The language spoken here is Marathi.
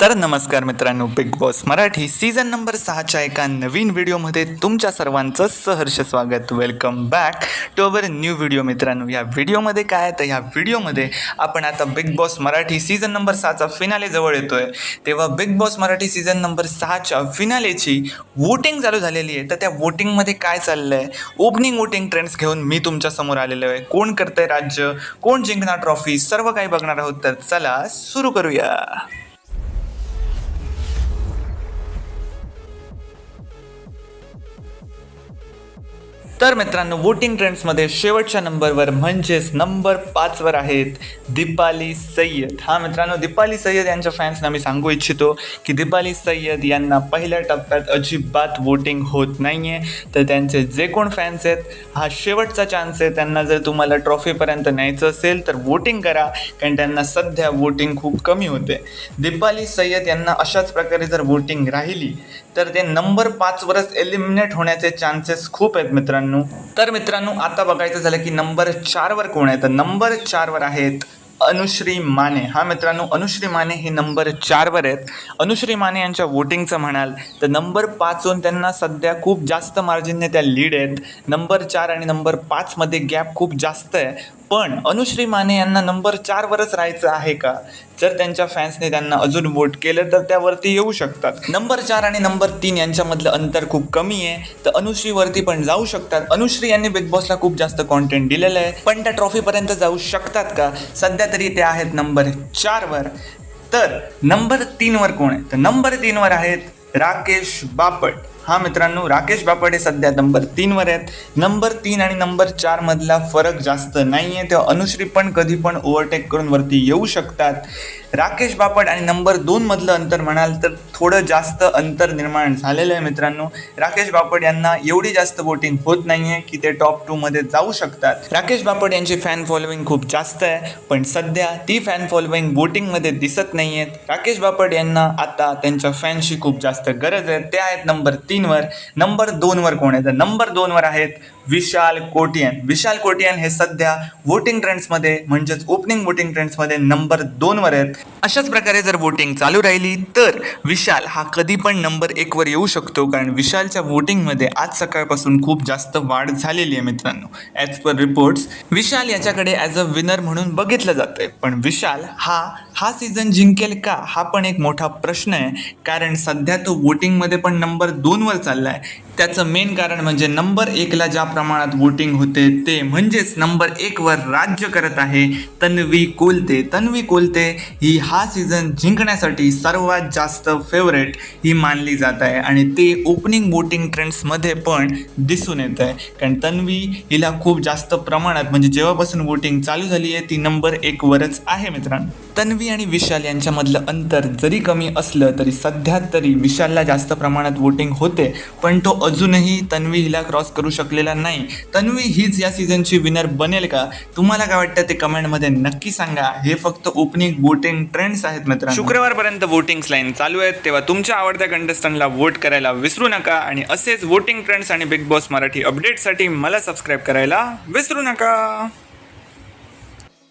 तर नमस्कार मित्रांनो, Big Boss Marathi season number 6च्या एका नवीन व्हिडिओमध्ये तुमच्या सर्वांचं सहर्ष स्वागत. Welcome back to our new video. मित्रांनो, या व्हिडिओमध्ये काय आहे तर ह्या व्हिडिओमध्ये आपण आता Big Boss Marathi season number 6चा फिनाले जवळ येतोय, तेव्हा Big Boss Marathi season number 6च्या फिनालेची वोटिंग चालू झालेली आहे. तर त्या वोटिंगमध्ये काय चाललं आहे, ओपनिंग वोटिंग ट्रेंड्स घेऊन मी तुमच्या समोर आलेलो आहे. कोण करतंय राज्य, कोण जिंकणार ट्रॉफी, सर्व काही बघणार आहोत. तर चला सुरू करूया. तर मित्रांनो, वोटिंग ट्रेंड्समध्ये शेवटच्या नंबरवर म्हणजेच नंबर 5वर आहेत दीपाली सय्यद. हा मित्रांनो, दीपाली सय्यद यांच्या फॅन्सना मी सांगू इच्छितो की दीपाली सय्यद यांना पहिल्या टप्प्यात अजिबात वोटिंग होत नाही आहे. तर त्यांचे जे कोण फॅन्स आहेत, हा शेवटचा चान्स आहे. त्यांना जर तुम्हाला ट्रॉफीपर्यंत न्यायचं असेल तर वोटिंग करा, कारण त्यांना सध्या वोटिंग खूप कमी होते. दीपाली सय्यद यांना अशाच प्रकारे जर वोटिंग राहिली तर ते नंबर 5वरच एलिमिनेट होण्याचे चान्सेस खूप आहेत मित्रांनो. तर मित्रांनो, आता बघायचं झालं की नंबर 4वर कोण आहे. तर नंबर 4वर आहेत अनुश्री माने. हा मित्रांनो, अनुश्री माने हे नंबर 4वर आहेत. अनुश्री माने यांच्या वोटिंगचं म्हणाल तर नंबर 5वरून त्यांना सध्या खूप जास्त मार्जिनने त्या लीड आहेत. नंबर 4 आणि नंबर 5मध्ये गॅप खूप जास्त आहे. पण अनुश्री माने यांना नंबर 4वरच राहायचं आहे का? जर त्यांच्या फॅन्सने त्यांना अजून वोट केलं तर त्यावरती येऊ शकतात. नंबर 4 आणि नंबर 3 यांच्यामधलं अंतर खूप कमी आहे, तर अनुश्रीवरती पण जाऊ शकतात. अनुश्री यांनी बिग बॉसला खूप जास्त कॉन्टेंट दिलेलं आहे, पण त्या ट्रॉफीपर्यंत जाऊ शकतात का? सध्या तरी ते आहेत नंबर 4वर. तर नंबर 3वर कोण आहे? तर नंबर 3वर आहेत राकेश बापट. हा मित्रांनो, राकेश बापट हे सध्या नंबर 3वर आहेत. नंबर 3 आणि नंबर 4 मधला फरक जास्त नाही आहे, तेव्हा अनुश्री पण कधी पण ओव्हरटेक करून वरती येऊ शकतात. राकेश बापट आणि नंबर 2 मधलं अंतर म्हणाल तर थोडं जास्त अंतर निर्माण झालेलं आहे मित्रांनो. राकेश बापट यांना एवढी जास्त वोटिंग होत नाही आहे की ते टॉप 2 मध्ये जाऊ शकतात. राकेश बापट यांची फॅन फॉलोईंग खूप जास्त आहे, पण सध्या ती फॅन फॉलोईंग वोटिंगमध्ये दिसत नाही आहेत. राकेश बापट यांना आता त्यांच्या फॅनशी खूप जास्त गरज आहे. ते आहेत नंबर 3वर. नंबर 2वर कोण आहे? तर नंबर 2वर आहेत विशाल कोटियन. विशाल कोटियन हे सध्या वोटिंग ट्रेंड्समध्ये म्हणजेच ओपनिंग वोटिंग ट्रेंड्समध्ये नंबर 2वर आहेत. अशाच प्रकारे जर वोटिंग चालू राहिली तर विशाल हा कधी पण नंबर 1वर येऊ शकतो, कारण विशालच्या वोटिंगमध्ये आज सकाळपासून खूप जास्त वाढ झालेली आहे मित्रांनो. ॲज पर रिपोर्ट्स विशाल याच्याकडे ॲज अ विनर म्हणून बघितलं जातंय. पण विशाल हा सीझन जिंकेल का, हा पण एक मोठा प्रश्न आहे, कारण सध्या तो वोटिंगमध्ये पण नंबर 2वर चालला आहे. त्याचं मेन कारण म्हणजे नंबर 1ला ज्या प्रमाणात वोटिंग होते ते, म्हणजेच नंबर 1वर राज्य करत आहे तन्वी कोलते. तन्वी कोलते ही हा सीझन जिंकण्यासाठी सर्वात जास्त फेवरेट ही मानली जात आहे, आणि ते ओपनिंग वोटिंग ट्रेंड्समध्ये पण दिसून येत आहे. कारण तन्वी हिला खूप जास्त प्रमाणात, म्हणजे जेव्हापासून वोटिंग चालू झाली आहे ती नंबर 1वरच आहे मित्रांनो. तन्वी आणि विशाल यांच्यामधलं अंतर जरी कमी असलं तरी सध्या तरी विशालला जास्त प्रमाणात वोटिंग होते, पण तो अजूनही तन्वी हिला क्रॉस करू शकलेला नाही. तन्वी हीच या सीझनची विनर बनेल का? तुम्हाला काय वाटतं ते कमेंटमध्ये नक्की सांगा. हे फक्त ओपनिंग वोटिंग ट्रेंड्स आहेत मित्रांनो. शुक्रवारपर्यंत वोटिंग्स लाईन चालू आहेत, तेव्हा तुमच्या आवडत्या कंटेस्टंटला वोट करायला विसरू नका, आणि असेच वोटिंग ट्रेंड्स आणि बिग बॉस मराठी अपडेटसाठी मला सबस्क्राईब करायला विसरू नका.